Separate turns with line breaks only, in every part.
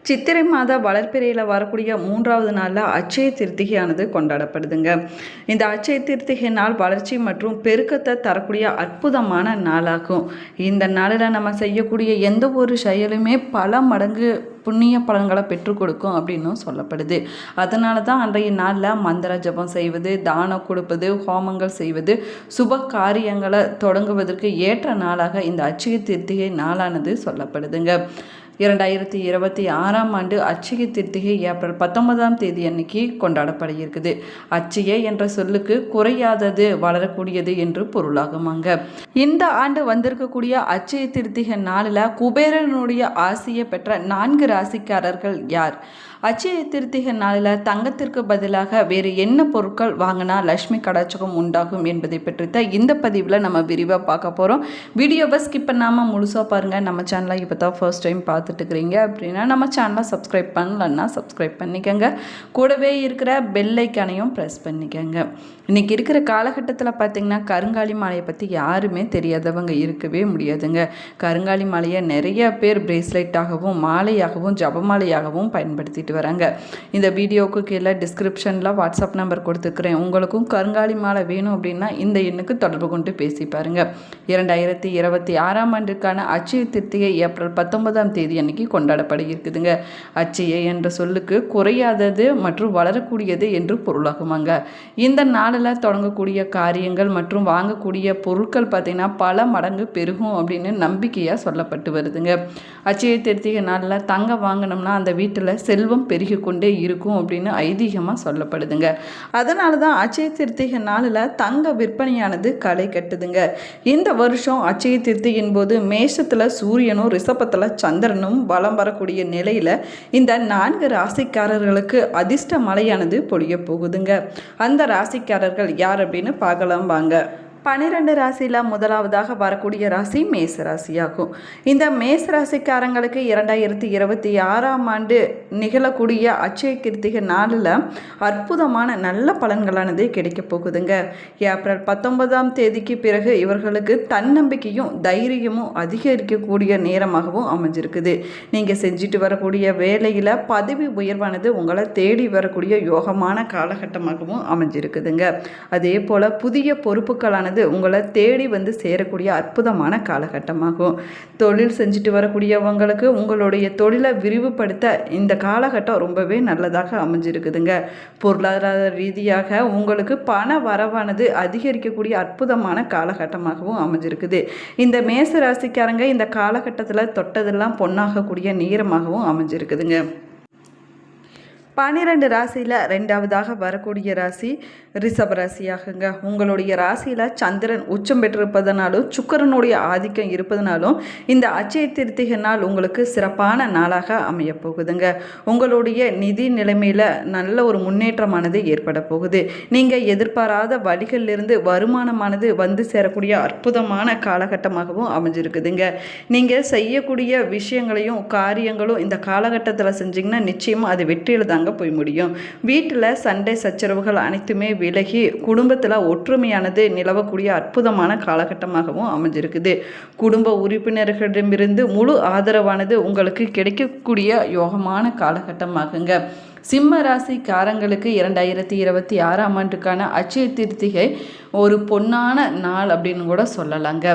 சித்திரை மாத வளர்பிறையில் வரக்கூடிய 3வது நாளில் அட்சய திருத்திகையானது கொண்டாடப்படுதுங்க. இந்த அட்சய திருத்திகை நாள் வளர்ச்சி மற்றும் பெருக்கத்தை தரக்கூடிய அற்புதமான நாளாகும். இந்த நாளில் நம்ம செய்யக்கூடிய எந்த ஒரு செயலுமே பல மடங்கு புண்ணிய பலன்களை பெற்றுக் கொடுக்கும் அப்படின்னும் சொல்லப்படுது. அதனால தான் அன்றைய நாளில் மந்திர ஜபம் செய்வது, தானம் கொடுப்பது, ஹோமங்கள் செய்வது, சுப காரியங்களை தொடங்குவதற்கு ஏற்ற நாளாக இந்த அட்சய திருத்திகை நாளானது சொல்லப்படுதுங்க. 2026ஆம் ஆண்டு அட்சய திருத்திகை ஏப்ரல் 19ஆம் தேதி அன்னைக்கு கொண்டாடப்பட இருக்குது. அட்சய என்ற சொல்லுக்கு குறையாதது, வளரக்கூடியது என்று பொருளாகுமாங்க. இந்த ஆண்டு வந்திருக்கக்கூடிய அட்சய திருத்திகை நாளில் குபேரனுடைய ஆசியை பெற்ற 4 ராசிக்காரர்கள் யார்? அட்சய திருத்திகை நாளில் தங்கத்திற்கு பதிலாக வேறு என்ன பொருட்கள் வாங்கினா லக்ஷ்மி கடாட்சகம் உண்டாகும் என்பதை பற்றி இந்த பதிவில் நம்ம விரிவாக பார்க்க போகிறோம். வீடியோவை ஸ்கிப் பண்ணாமல் முழுசாக பாருங்கள். நம்ம சேனலை இப்போ தான் ஃபர்ஸ்ட் டைம் பார்த்துட்டுக்கிறீங்க அப்படின்னா நம்ம சேனலை சப்ஸ்கிரைப் பண்ணலன்னா சப்ஸ்கிரைப் பண்ணிக்கோங்க. கூடவே இருக்கிற பெல் ஐக்கானையும் ப்ரெஸ் பண்ணிக்கோங்க. இன்றைக்கி இருக்கிற காலகட்டத்தில் பார்த்திங்கன்னா கருங்காலி மாலையை பற்றி யாருமே தெரியாதவங்க இருக்கவே முடியாதுங்க. கருங்காலி மாலையை நிறைய பேர் பிரேஸ்லெட்டாகவும் மாலையாகவும் ஜபமாலையாகவும் பயன்படுத்திட்டு வராங்க. இந்த வீடியோவுக்கு கீழே டிஸ்கிரிப்ஷனில் வாட்ஸ்அப் நம்பர் கொடுத்துக்கிறேன். உங்களுக்கும் கருங்காலி மாலை வேணும் அப்படின்னா இந்த எண்ணுக்கு தொடர்பு கொண்டு பேசி பாருங்கள். 2026ஆம் ஆண்டுக்கான அட்சய திருத்திகை ஏப்ரல் 19ஆம் தேதி அன்னைக்கு கொண்டாடப்பட இருக்குதுங்க. அட்சய என்ற சொல்லுக்கு குறையாதது மற்றும் வளரக்கூடியது என்று பொருளாகுமாங்க. இந்த நாளில் தொடங்கக்கூடிய காரியங்கள் மற்றும் வாங்கக்கூடிய பொருட்கள் பார்த்திங்கன்னா பல மடங்கு பெருகும் அப்படின்னு நம்பிக்கையாக சொல்லப்பட்டு வருதுங்க. அட்சய திருத்திகை நாளில் தங்கம் வாங்கினோம்னா அந்த வீட்டில் செல்வம் பெருகி கொண்டே இருக்கும் அப்படின்னு ஐதீகமாக சொல்லப்படுதுங்க. அதனால தான் அட்சய திருத்திகை நாளில் தங்க விற்பனையானது களை கட்டுதுங்க. இந்த வருஷம் அட்சய திருத்திகையின் போது மேஷத்தில் சூரியனும் ரிஷபத்தில் சந்திரனும் பலம் வரக்கூடிய நிலையில் இந்த 4 ராசிக்காரர்களுக்கு அதிர்ஷ்ட மழையானது பொழிய போகுதுங்க. அந்த ராசிக்காரர்கள் யார் அப்படின்னு பார்க்கலாம் வாங்க. 12 ராசியில் முதலாவதாக வரக்கூடிய ராசி மேச ராசியாகும். இந்த மேச ராசிக்காரங்களுக்கு 2026ஆம் ஆண்டு நிகழக்கூடிய அட்சய கிருத்திகை நாளில் அற்புதமான நல்ல பலன்களானது கிடைக்க போகுதுங்க. ஏப்ரல் 19ஆம் தேதிக்கு பிறகு இவர்களுக்கு தன்னம்பிக்கையும் தைரியமும் அதிகரிக்கக்கூடிய நேரமாகவும் அமைஞ்சிருக்குது. நீங்கள் செஞ்சுட்டு வரக்கூடிய வேலையில் பதவி உயர்வானது உங்களை தேடி வரக்கூடிய யோகமான காலகட்டமாகவும் அமைஞ்சிருக்குதுங்க. அதே போல் புதிய பொறுப்புகளானது உங்களை தேடி வந்து சேரக்கூடிய அற்புதமான காலகட்டமாகும். தொழில் செஞ்சுட்டு வரக்கூடியவங்களுக்கு உங்களுடைய தொழிலை விரிவுபடுத்த இந்த காலகட்டம் ரொம்பவே நல்லதாக அமைஞ்சிருக்குதுங்க. பொருளாதார ரீதியாக உங்களுக்கு பண வரவானது அதிகரிக்கக்கூடிய அற்புதமான காலகட்டமாகவும் அமைஞ்சிருக்குது. இந்த மேச ராசிக்காரங்க இந்த காலகட்டத்தில் தொட்டதெல்லாம் பொன்னாகக்கூடிய நேரமாகவும் அமைஞ்சிருக்குதுங்க. 12 ராசியில் 2வதாக வரக்கூடிய ராசி ரிஷப ராசியாகுங்க. உங்களுடைய ராசியில் சந்திரன் உச்சம் பெற்றிருப்பதனாலும் சுக்கிரனுடைய ஆதிக்கம் இருப்பதனாலும் இந்த அட்சய திருத்திகை நாள் உங்களுக்கு சிறப்பான நாளாக அமைய போகுதுங்க. உங்களுடைய நிதி நிலைமையில் நல்ல ஒரு முன்னேற்றமானது ஏற்பட போகுது. நீங்கள் எதிர்பாராத வழிகளிலிருந்து வருமானமானது வந்து சேரக்கூடிய அற்புதமான காலகட்டமாகவும் அமைஞ்சிருக்குதுங்க. நீங்கள் செய்யக்கூடிய விஷயங்களையும் காரியங்களும் இந்த காலகட்டத்தில் செஞ்சிங்கன்னா நிச்சயமாக அது வெற்றியில் தாங்க போய் முடியும். வீட்டில் சண்டை சச்சரவுகள் அனைத்துமே விலகி குடும்பத்தில் ஒற்றுமையானது நிலவக்கூடிய அற்புதமான காலகட்டமாகவும் அமைஞ்சிருக்குது. குடும்ப உறுப்பினர்களிடமிருந்து முழு ஆதரவானது உங்களுக்கு கிடைக்கக்கூடிய யோகமான காலகட்டமாகுங்க. சிம்ம ராசிக்காரங்களுக்கு 2026ஆம் ஆண்டுக்கான அட்சய திருத்திகை ஒரு பொன்னான நாள் அப்படின்னு கூட சொல்லலாங்க.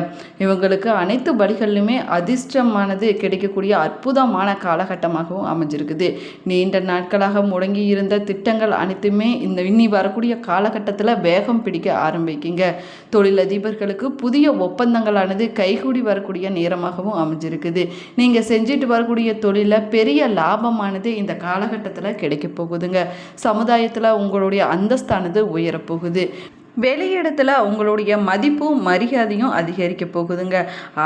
இவங்களுக்கு அனைத்து வழிகளிலுமே அதிர்ஷ்டமானது கிடைக்கக்கூடிய அற்புதமான காலகட்டமாகவும் அமைஞ்சிருக்குது. நீண்ட நாட்களாக முடங்கி இருந்த திட்டங்கள் அனைத்துமே இனி வரக்கூடிய காலகட்டத்தில் வேகம் பிடிக்க ஆரம்பிக்குங்க. தொழிலதிபர்களுக்கு புதிய ஒப்பந்தங்களானது கைகூடி வரக்கூடிய நேரமாகவும் அமைஞ்சிருக்குது. நீங்கள் செஞ்சுட்டு வரக்கூடிய தொழிலில் பெரிய லாபமானது இந்த காலகட்டத்தில் கிடைக்க போகுதுங்க. சமுதாயத்தில் உங்களுடைய அந்தஸ்தானது உயரப்போகுது. வெளியிடத்தில் உங்களுடைய மதிப்பும் மரியாதையும் அதிகரிக்க போகுதுங்க.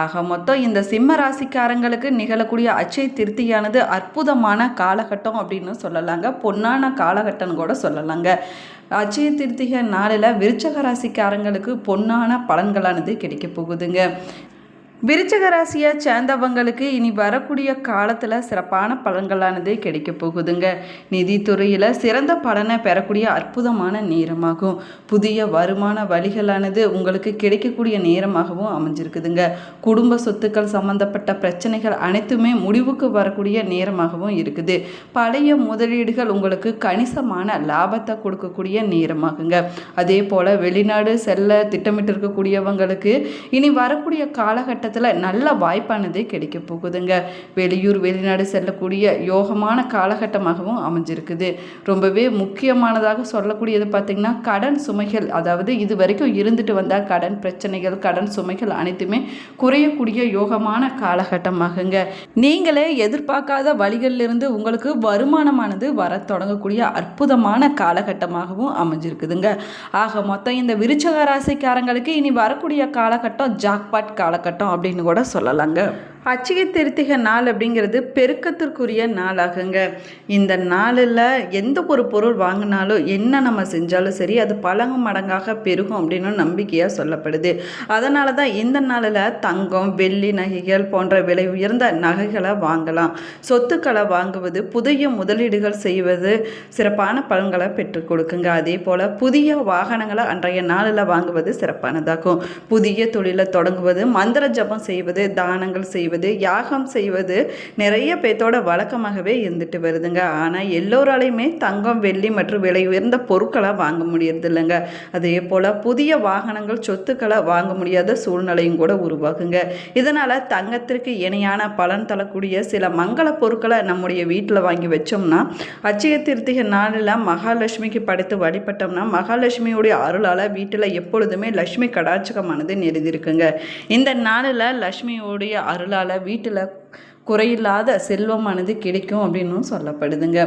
ஆக மொத்தம் இந்த சிம்ம ராசிக்காரங்களுக்கு நிகழக்கூடிய அட்சய திருத்தியானது அற்புதமான காலகட்டம் அப்படின்னு சொல்லலாங்க. பொன்னான காலகட்டம் கூட சொல்லலாங்க. அட்சய திருத்திகை நாளில் விருச்சக ராசிக்காரங்களுக்கு பொன்னான பலன்களானது கிடைக்க போகுதுங்க. விருச்சிக ராசியை சேர்ந்தவங்களுக்கு இனி வரக்கூடிய காலத்தில் சிறப்பான பலன்களானது கிடைக்க போகுதுங்க. நிதித்துறையில் சிறந்த பலனை பெறக்கூடிய அற்புதமான நேரமாகும். புதிய வருமான வழிகளானது உங்களுக்கு கிடைக்கக்கூடிய நேரமாகவும் அமைஞ்சிருக்குதுங்க. குடும்ப சொத்துக்கள் சம்பந்தப்பட்ட பிரச்சனைகள் அனைத்துமே முடிவுக்கு வரக்கூடிய நேரமாகவும் இருக்குது. பழைய முதலீடுகள் உங்களுக்கு கணிசமான லாபத்தை கொடுக்கக்கூடிய நேரமாகுங்க. அதே போல் வெளிநாடு செல்ல திட்டமிட்டு இருக்கக்கூடியவங்களுக்கு இனி வரக்கூடிய காலகட்டத்தில் நல்ல வாய்ப்பானது கிடைக்க போகுதுங்க. வெளியூர் வெளிநாடு செல்லக்கூடிய யோகமான காலகட்டமாகவும் அமைஞ்சிருக்குது. ரொம்பவே முக்கியமானதாக சொல்லக்கூடியது பார்த்திங்கன்னா கடன் சுமைகள், அதாவது இது வரைக்கும் இருந்துட்டு வந்த கடன் பிரச்சனைகள் கடன் சுமைகள் அனைத்துமே குறையக்கூடிய யோகமான காலகட்டமாகுங்க. நீங்களே எதிர்பார்க்காத வழிகளிலிருந்து உங்களுக்கு வருமானமானது வர தொடங்கக்கூடிய அற்புதமான காலகட்டமாகவும் அமைஞ்சிருக்குதுங்க. ஆக மொத்தம் இந்த விருச்சிக ராசிக்காரங்களுக்கு இனி வரக்கூடிய காலகட்டம் ஜாக்பாட் காலகட்டம் அப்படின்னு கூட சொல்லலாங்க. அட்சய திருத்திகை நாள் அப்படிங்கிறது பெருக்கத்திற்குரிய நாளாகுங்க. இந்த நாளில் எந்த ஒரு பொருள் வாங்கினாலும் என்ன நம்ம செஞ்சாலும் சரி அது பல மடங்காக பெருகும் அப்படின்னு நம்பிக்கையாக சொல்லப்படுது. அதனால தான் இந்த நாளில் தங்கம் வெள்ளி நகைகள் போன்ற விலை உயர்ந்த நகைகளை வாங்கலாம். சொத்துக்களை வாங்குவது புதிய முதலீடுகள் செய்வது சிறப்பான பலன்களை பெற்றுக் கொடுக்குங்க. அதே போல் புதிய வாகனங்களை அன்றைய நாளில் வாங்குவது சிறப்பானதாகும். புதிய தொழிலை தொடங்குவது, மந்திர ஜபம் செய்வது, தானங்கள் செய்வது, யாகம் செய்வது நிறைய பேத்தோட வழக்கமாகவே இருந்துட்டு வருதுங்க. ஆனால் எல்லோராலையுமே தங்கம் வெள்ளி மற்றும் விலை உயர்ந்த பொருட்களை வாங்க முடியறது இல்லைங்க. அதே போல் புதிய வாகனங்கள் சொத்துக்களை வாங்க முடியாத சூழ்நிலையும் கூட உருவாகுங்க. இதனால் தங்கத்திற்கு இணையான பலன் தரக்கூடிய சில மங்கள பொருட்களை நம்முடைய வீட்டில் வாங்கி வச்சோம்னா அட்சய திருத்திகை நாளில் மகாலட்சுமிக்கு படைத்து வழிபட்டோம்னா மகாலட்சுமியுடைய அருளால் வீட்டில் எப்பொழுதுமே லட்சுமி கடாட்சகமானது நெறிந்திருக்குங்க. இந்த நாளில் லட்சுமியுடைய அருளால் வீட்டில் குறையில்லாத செல்வமானது கிடைக்கும் அப்படின்னு சொல்லப்படுதுங்க.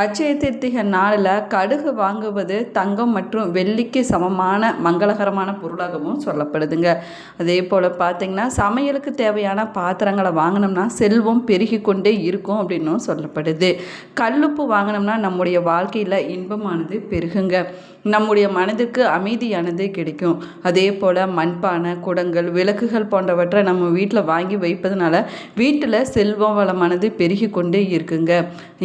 அட்சய திருத்திகை நாளில் கடுகு வாங்குவது தங்கம் மற்றும் வெள்ளிக்கு சமமான மங்களகரமான பொருளாகவும் சொல்லப்படுதுங்க. அதே போல் பார்த்திங்கன்னா சமையலுக்கு தேவையான பாத்திரங்களை வாங்கினோம்னா செல்வம் பெருகி கொண்டே இருக்கும் அப்படின்னும் சொல்லப்படுது. கல்லுப்பு வாங்கினோம்னா நம்முடைய வாழ்க்கையில் இன்பமானது பெருகுங்க. நம்முடைய மனதிற்கு அமைதியானது கிடைக்கும். அதே போல் மண்பானை குடங்கள் விளக்குகள் போன்றவற்றை நம்ம வீட்டில் வாங்கி வைப்பதனால வீட்டில் செல்வம் வளமானது பெருகி கொண்டே இருக்குங்க.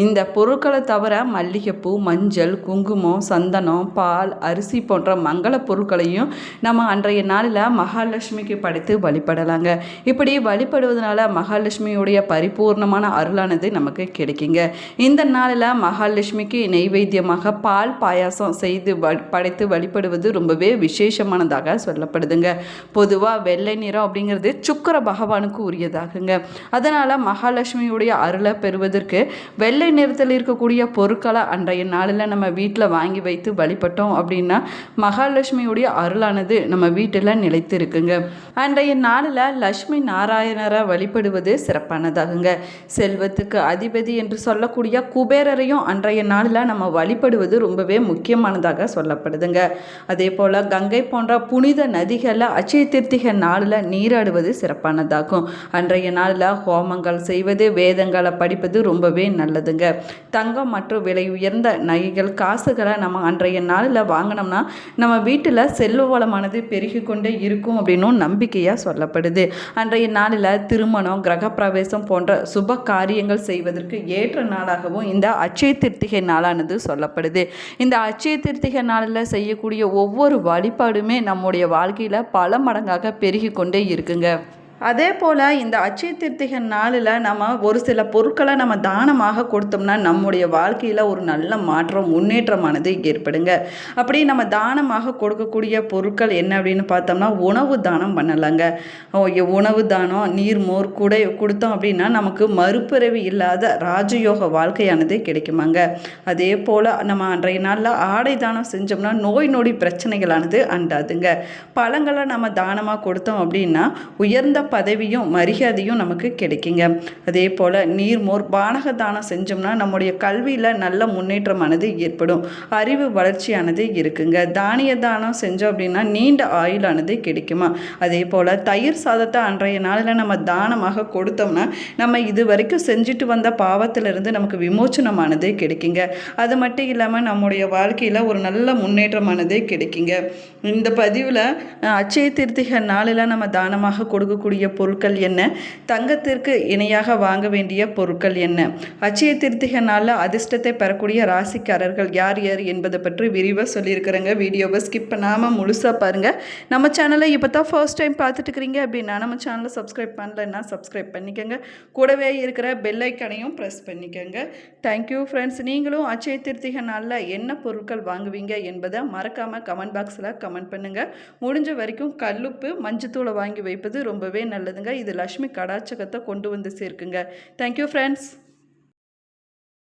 இந்த பொருட்களை தவிர மல்லிகைப்பூ, மஞ்சள், குங்குமம், சந்தனம், பால், அரிசி போன்ற மங்கள பொருட்களையும் நம்ம அன்றைய நாளில் மகாலட்சுமிக்கு படைத்து வழிபடலாங்க. இப்படி வழிபடுவதனால மகாலட்சுமியுடைய பரிபூர்ணமான அருளானது நமக்கு கிடைக்குங்க. இந்த நாளில் மகாலட்சுமிக்கு நெய்வேத்தியமாக பால் பாயாசம் செய்து படைத்து வழிபடுவது ரொம்பவே விசேஷமானதாக சொல்லப்படுதுங்க. பொதுவாக வெள்ளை நிறம் அப்படிங்கிறது சுக்கிர பகவானுக்கு உரியதாகுங்க. அதனால் மகாலட்சுமியுடைய அருளை பெறுவதற்கு வெள்ளை நிறத்தில் இருக்கக்கூடிய பொருட்களை அன்றைய நாளில் நம்ம வீட்டில் வாங்கி வைத்து வழிபட்டோம் அப்படின்னா மகாலட்சுமியுடைய அருளானது நம்ம வீட்டில் நிலைத்து இருக்குங்க. அன்றைய நாளில் லட்சுமி நாராயணரை வழிபடுவது சிறப்பானதாகுங்க. செல்வத்துக்கு அதிபதி என்று சொல்லக்கூடிய குபேரரையும் அன்றைய நாளில் நம்ம வழிபடுவது ரொம்பவே முக்கியமானதாக சொல்லப்படுதுங்க. அதே போல் கங்கை போன்ற புனித நதிகளில் அட்சய திருத்திகை நாளில் நீராடுவது சிறப்பானதாகும். அன்றைய நாளில் ஹோமங்கள் செய்வது வேதங்களை படிப்பது ரொம்பவே நல்லதுங்க. தங்கம் மற்றும் விலை உயர்ந்த நகைகள் காசுகளை நம்ம அன்றைய நாளில் வாங்கினோம்னா நம்ம வீட்டில் செல்வ வளமானது பெருகி கொண்டே இருக்கும் அப்படின்னும் நம்பிக்கையாக சொல்லப்படுது. அன்றைய நாளில் திருமணம் கிரகப்பிரவேசம் போன்ற சுப காரியங்கள் செய்வதற்கு ஏற்ற நாளாகவும் இந்த அட்சய திருத்திகை நாளானது சொல்லப்படுது. இந்த அட்சய திருத்திகை நாளில் செய்யக்கூடிய ஒவ்வொரு வழிபாடுமே நம்முடைய வாழ்க்கையில் பல மடங்காக பெருகி கொண்டே இருக்குங்க. அதே போல் இந்த அட்சய திருத்திகை நாளில் நம்ம ஒரு சில பொருட்களை நம்ம தானமாக கொடுத்தோம்னா நம்முடைய வாழ்க்கையில் ஒரு நல்ல மாற்றம் முன்னேற்றமானது ஏற்படுங்க. அப்படி நம்ம தானமாக கொடுக்கக்கூடிய பொருட்கள் என்ன அப்படின்னு பார்த்தோம்னா உணவு தானம் பண்ணலாங்க. உணவு தானம் நீர் மோர் கூட கொடுத்தோம் அப்படின்னா நமக்கு மறுபிறவி இல்லாத ராஜயோக வாழ்க்கையானது கிடைக்குமாங்க. அதே போல் நம்ம அன்றைய நாளில் ஆடை தானம் செஞ்சோம்னா நோய் நொடி பிரச்சனைகளானது அண்டாதுங்க. பழங்களை நம்ம தானமாக கொடுத்தோம் அப்படின்னா உயர்ந்த பதவியும் மரியாதையும் நமக்கு கிடைக்குங்க. அதே போல் நீர்மோர் பானக தானம் செஞ்சோம்னா நம்முடைய கல்வியில் நல்ல முன்னேற்றமானது ஏற்படும். அறிவு வளர்ச்சியானது இருக்குங்க. தானிய தானம் செஞ்சோம் அப்படின்னா நீண்ட ஆயுளானது கிடைக்குமா. அதே போல் தயிர் சாதத்தை அன்றைய நாளில் நம்ம தானமாக கொடுத்தோம்னா நம்ம இது வரைக்கும் செஞ்சுட்டு வந்த பாவத்திலிருந்து நமக்கு விமோச்சனமானது கிடைக்குங்க. அது மட்டும் இல்லாமல் நம்முடைய வாழ்க்கையில் ஒரு நல்ல முன்னேற்றமானது கிடைக்குங்க. இந்த பதிவில் அட்சய திருத்திகை நாளில் நம்ம தானமாக கொடுக்கக்கூடிய வாங்கக்கூடிய பொருட்கள் என்ன, தங்கத்திற்கு இணையாக வாங்க வேண்டிய பொருட்கள் என்ன, அட்சய திருத்திகை நாளில் அதிர்ஷ்டத்தை பெறக்கூடிய ராசிக்காரர்கள் யார் யார் என்பதை பற்றி விரிவாக சொல்லியிருக்கிறேங்க. வீடியோவை ஸ்கிப் பண்ணாமல் முழுசாக பாருங்கள். நம்ம சேனலை இப்போ தான் ஃபர்ஸ்ட் டைம் பார்த்துட்டு இருக்கிறீங்க அப்படின்னா நம்ம சேனலை சப்ஸ்கிரைப் பண்ணலைன்னா சப்ஸ்கிரைப் பண்ணிக்கோங்க. கூடவே இருக்கிற பெல் ஐக்கனையும் ப்ரெஸ் பண்ணிக்கோங்க. Thank you friends. நீங்களும் அட்சய திருத்திகை நாளில் என்ன பொருட்கள் வாங்குவீங்க என்பதை மறக்காமல் கமெண்ட் பாக்ஸில் கமெண்ட் பண்ணுங்கள். முடிஞ்ச வரைக்கும் கல்லுப்பு மஞ்சத்தூளை வாங்கி வைப்பது ரொம்பவே நல்லதுங்க. இது லக்ஷ்மி கடாச்சகத்தை கொண்டு வந்து சேர்க்குங்க. Thank you friends.